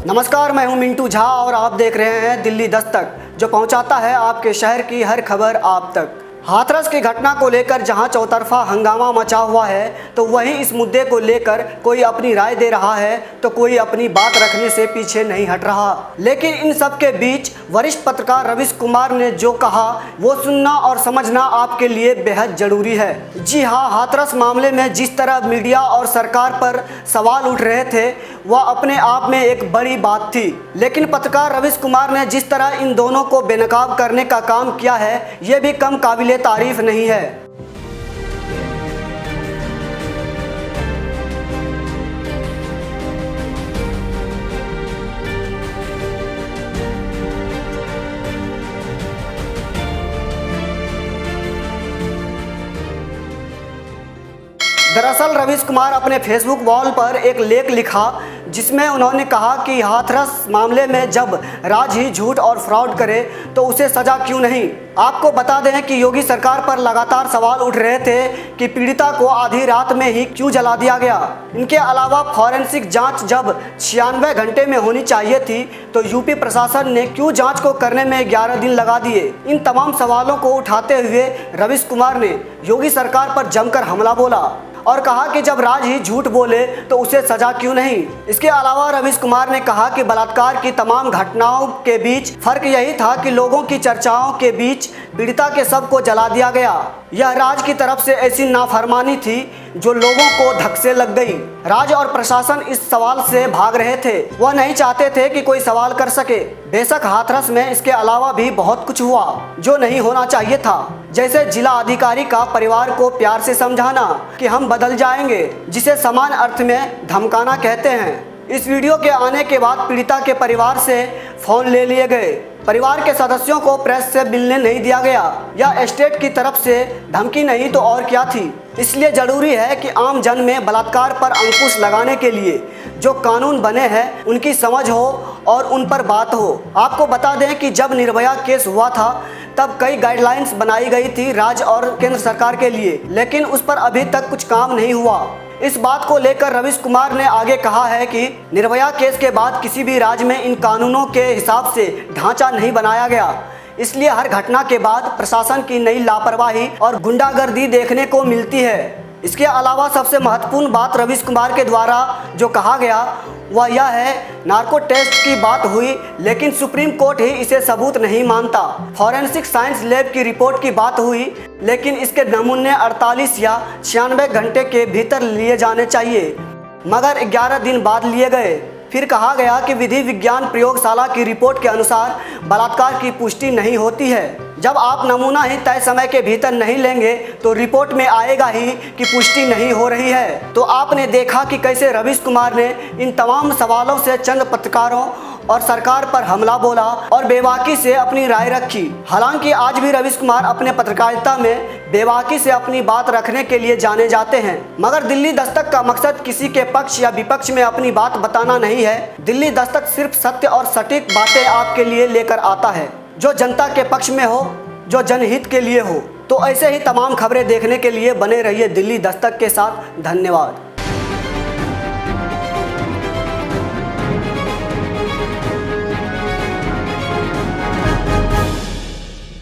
नमस्कार, मैं हूं मिंटू झा और आप देख रहे हैं दिल्ली दस्तक, जो पहुंचाता है आपके शहर की हर खबर आप तक। हाथरस की घटना को लेकर जहां चौतरफा हंगामा मचा हुआ है, तो वहीं इस मुद्दे को लेकर कोई अपनी राय दे रहा है तो कोई अपनी बात रखने से पीछे नहीं हट रहा। लेकिन इन सब के बीच वरिष्ठ पत्रकार रवीश कुमार ने जो कहा वो सुनना और समझना आपके लिए बेहद जरूरी है। जी हाँ, हाथरस मामले में जिस तरह मीडिया और सरकार पर सवाल उठ रहे थे वह अपने आप में एक बड़ी बात थी, लेकिन पत्रकार रवीश कुमार ने जिस तरह इन दोनों को बेनकाब करने का काम किया है ये भी कम काबिले तारीफ नहीं है। दरअसल रवीश कुमार अपने फेसबुक वॉल पर एक लेख लिखा जिसमें उन्होंने कहा कि हाथरस मामले में जब राज ही झूठ और फ्रॉड करे तो उसे सजा क्यों नहीं। आपको बता दें कि योगी सरकार पर लगातार सवाल उठ रहे थे कि पीड़िता को आधी रात में ही क्यों जला दिया गया। इनके अलावा फॉरेंसिक जांच जब 96 घंटे में होनी चाहिए थी तो यूपी प्रशासन ने क्यों जांच को करने में 11 दिन लगा दिए। इन तमाम सवालों को उठाते हुए रवीश कुमार ने योगी सरकार पर जमकर हमला बोला और कहा कि जब राज ही झूठ बोले तो उसे सजा क्यों नहीं। इसके अलावा रवीश कुमार ने कहा कि बलात्कार की तमाम घटनाओं के बीच फर्क यही था कि लोगों की चर्चाओं के बीच पीड़िता के शव को जला दिया गया। यह राज की तरफ से ऐसी नाफरमानी थी जो लोगों को धक से लग गई। राज और प्रशासन इस सवाल से भाग रहे थे, वह नहीं चाहते थे कि कोई सवाल कर सके। बेशक हाथरस में इसके अलावा भी बहुत कुछ हुआ जो नहीं होना चाहिए था, जैसे जिला अधिकारी का परिवार को प्यार से समझाना कि हम बदल जाएंगे, जिसे समान अर्थ में धमकाना कहते हैं। इस वीडियो के आने के बाद पीड़िता के परिवार से फोन ले लिए गए। परिवार के सदस्यों को प्रेस से मिलने नहीं दिया गया। यह स्टेट की तरफ से धमकी नहीं तो और क्या थी। इसलिए जरूरी है कि आम जन में बलात्कार पर अंकुश लगाने के लिए जो कानून बने हैं उनकी समझ हो और उन पर बात हो। आपको बता दें कि जब निर्भया केस हुआ था तब कई गाइडलाइंस बनाई गई थी राज्य और केंद्र सरकार के लिए, लेकिन उस पर अभी तक कुछ काम नहीं हुआ। इस बात को लेकर रवीश कुमार ने आगे कहा है कि निर्भया केस के बाद किसी भी राज्य में इन कानूनों के हिसाब से ढांचा नहीं बनाया गया, इसलिए हर घटना के बाद प्रशासन की नई लापरवाही और गुंडागर्दी देखने को मिलती है। इसके अलावा सबसे महत्वपूर्ण बात रवीश कुमार के द्वारा जो कहा गया वह यह है, नार्को टेस्ट की बात हुई लेकिन सुप्रीम कोर्ट ही इसे सबूत नहीं मानता। फॉरेंसिक साइंस लैब की रिपोर्ट की बात हुई लेकिन इसके नमूने 48 या 96 घंटे के भीतर लिए जाने चाहिए, मगर 11 दिन बाद लिए गए। फिर कहा गया कि विधि विज्ञान प्रयोगशाला की रिपोर्ट के अनुसार बलात्कार की पुष्टि नहीं होती है। जब आप नमूना ही तय समय के भीतर नहीं लेंगे तो रिपोर्ट में आएगा ही कि पुष्टि नहीं हो रही है। तो आपने देखा कि कैसे रवीश कुमार ने इन तमाम सवालों से चंद पत्रकारों और सरकार पर हमला बोला और बेबाकी से अपनी राय रखी। हालांकि आज भी रवीश कुमार अपने पत्रकारिता में बेबाकी से अपनी बात रखने के लिए जाने जाते हैं, मगर दिल्ली दस्तक का मकसद किसी के पक्ष या विपक्ष में अपनी बात बताना नहीं है। दिल्ली दस्तक सिर्फ सत्य और सटीक बातें आपके लिए लेकर आता है, जो जनता के पक्ष में हो, जो जनहित के लिए हो। तो ऐसे ही तमाम खबरें देखने के लिए बने रहिए दिल्ली दस्तक के साथ। धन्यवाद।